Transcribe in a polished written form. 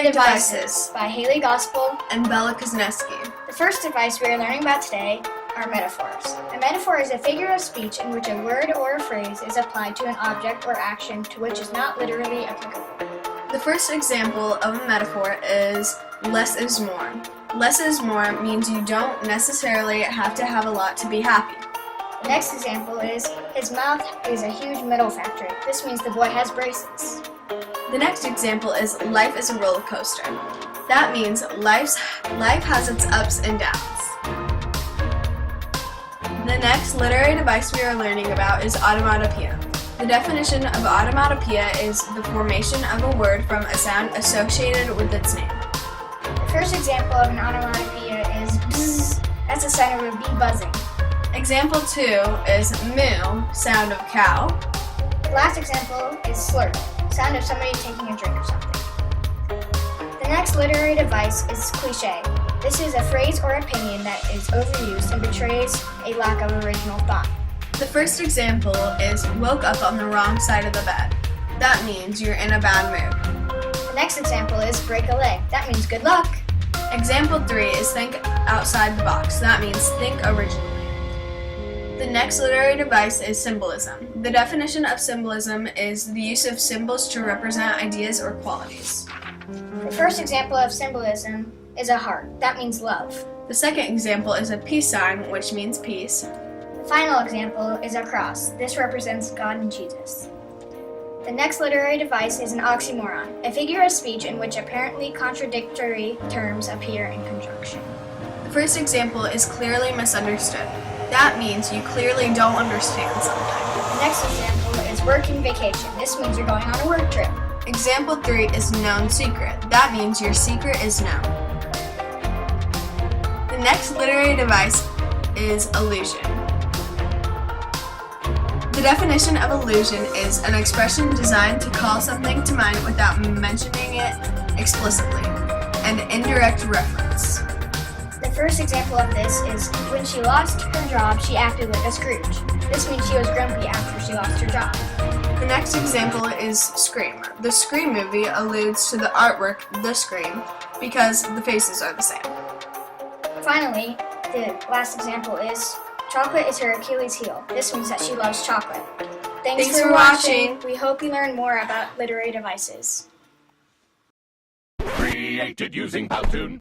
Literary Devices by Haley Gospel and Bella Kuzneski. The first device we are learning about today are metaphors. A metaphor is a figure of speech in which a word or a phrase is applied to an object or action to which is not literally applicable. The first example of a metaphor is less is more. Less is more means you don't necessarily have to have a lot to be happy. The next example is his mouth is a huge metal factory. This means the boy has braces. The next example is life is a roller coaster. That means life has its ups and downs. The next literary device we are learning about is automatopoeia. The definition of automatopoeia is the formation of a word from a sound associated with its name. The first example of an onomatopoeia is bzz. That's the sound of a bee buzzing. Example 2 is moo, sound of cow. The last example is slurp, sound of somebody taking a drink of something. The next literary device is cliché. This is a phrase or opinion that is overused and betrays a lack of original thought. The first example is woke up on the wrong side of the bed. That means you're in a bad mood. The next example is break a leg. That means good luck. Example 3 is think outside the box. That means think originally. The next literary device is symbolism. The definition of symbolism is the use of symbols to represent ideas or qualities. The first example of symbolism is a heart. That means love. The second example is a peace sign, which means peace. The final example is a cross. This represents God and Jesus. The next literary device is an oxymoron, a figure of speech in which apparently contradictory terms appear in conjunction. The first example is clearly misunderstood. That means you clearly don't understand something. The next example is working vacation. This means you're going on a work trip. Example 3 is known secret. That means your secret is known. The next literary device is allusion. The definition of allusion is an expression designed to call something to mind without mentioning it explicitly, an indirect reference. The first example of this is when she lost her job, she acted like a Scrooge. This means she was grumpy after she lost her job. The next example is Scream. The Scream movie alludes to the artwork The Scream because the faces are the same. Finally, the last example is chocolate is her Achilles heel. This means that she loves chocolate. Thanks for watching. We hope you learn more about literary devices. Created using Powtoon.